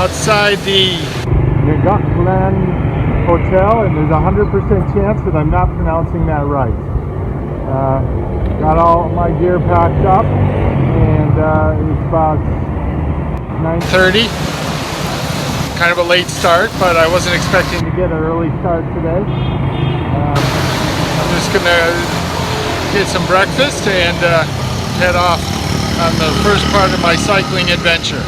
outside the Ngaklan Hotel, and there's a 100% chance that I'm not pronouncing that right. Got all my gear packed up, and it's about 9:30. kind of a late start, but I wasn't expecting to get an early start today. I'm just gonna get some breakfast and head off on the first part of my cycling adventure.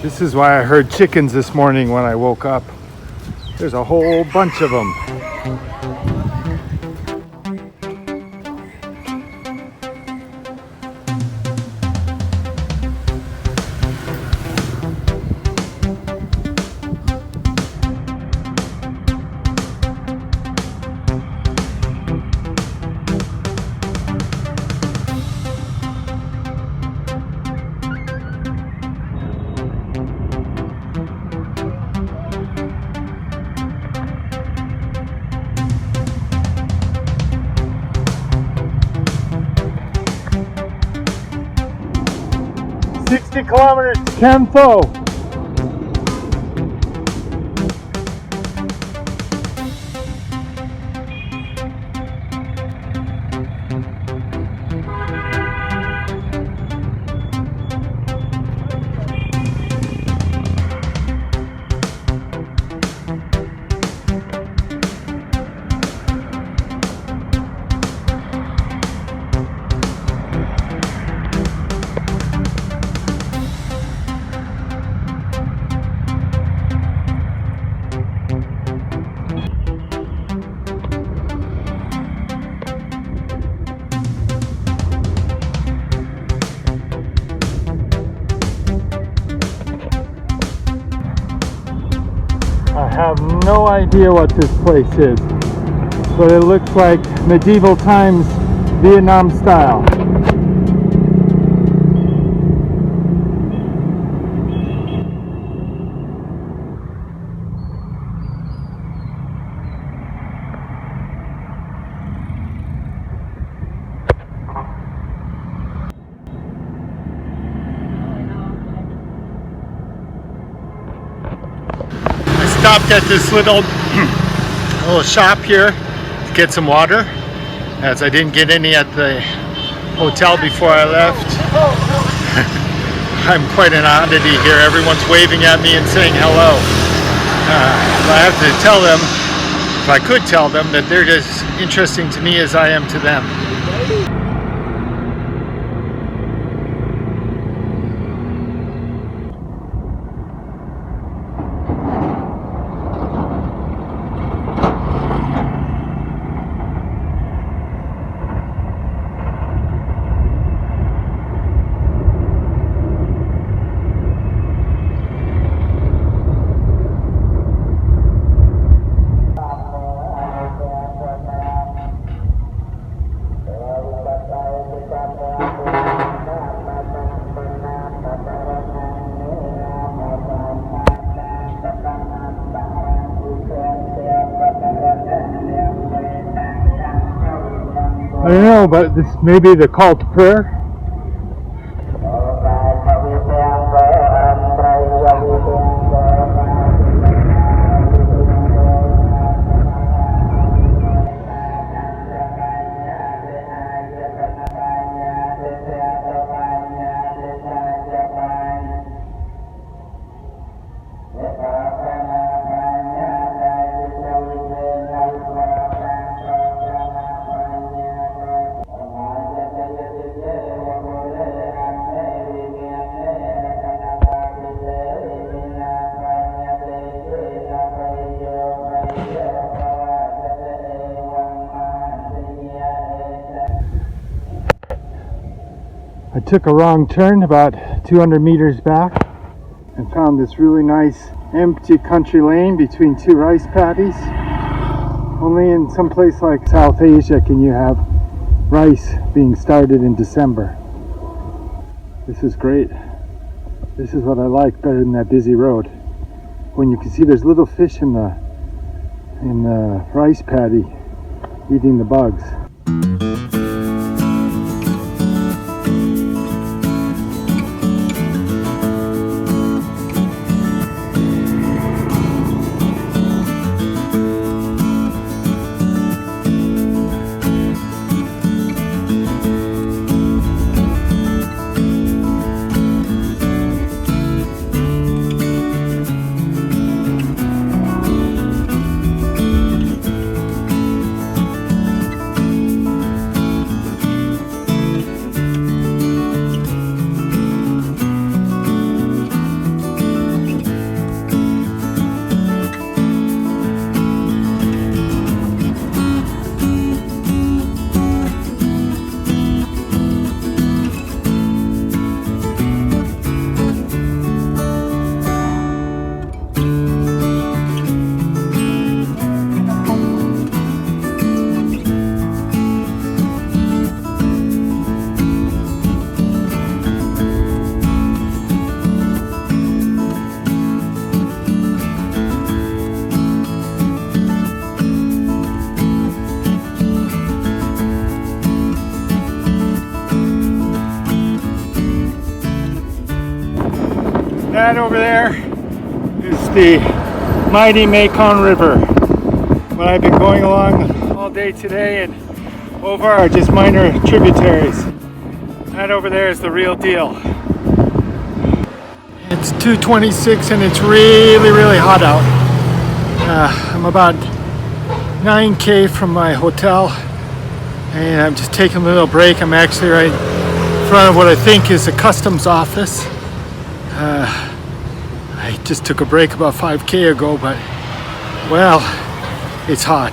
This is why I heard chickens this morning when I woke up. There's a whole bunch of them. 60 kilometers to Cần Thơ. I have no idea what this place is, but it looks like medieval times Vietnam style. Stopped at this little shop here to get some water, as I didn't get any at the hotel before I left. I'm quite an oddity here. Everyone's waving at me and saying hello. I have to tell them, if I could tell them, that they're as interesting to me as I am to them. I don't know, but this may be the call to prayer. I took a wrong turn about 200 meters back and found this really nice empty country lane between two rice paddies. Only in some place like South Asia can you have rice being started in December. This is great. This is what I like better than that busy road. When you can see there's little fish in the rice paddy eating the bugs. That over there is the mighty Mekong River. But I've been going along all day today, and over are just minor tributaries. That over there is the real deal. It's 2:26 and it's really hot out. I'm about 9K from my hotel, and I'm just taking a little break. I'm actually right in front of what I think is the customs office. I just took a break about 5K ago, but well, it's hot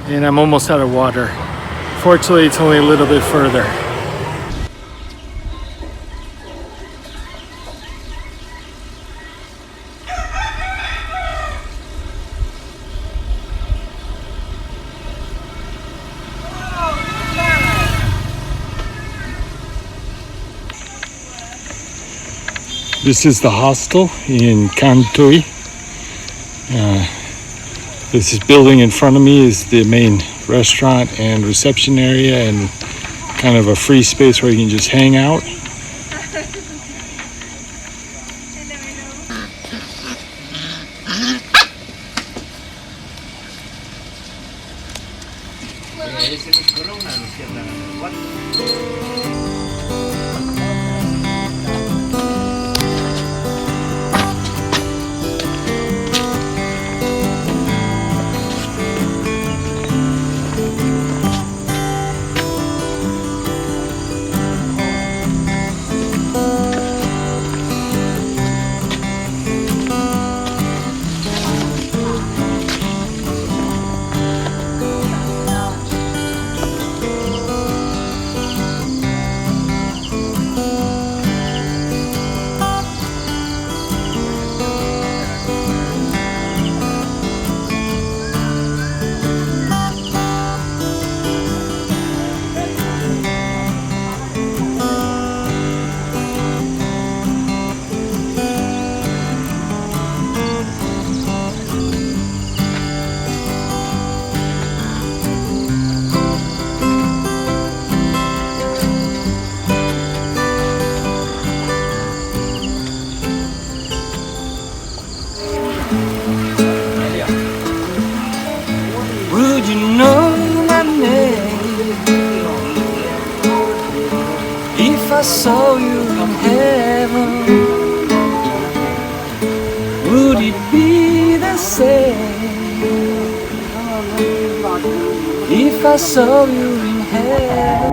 and I'm almost out of water. Fortunately, it's only a little bit further. This is the hostel in Can Tui. This building in front of me is the main restaurant and reception area, and kind of a free space where you can just hang out. Would you know my name if I saw you in heaven? Would it be the same if I saw you in heaven?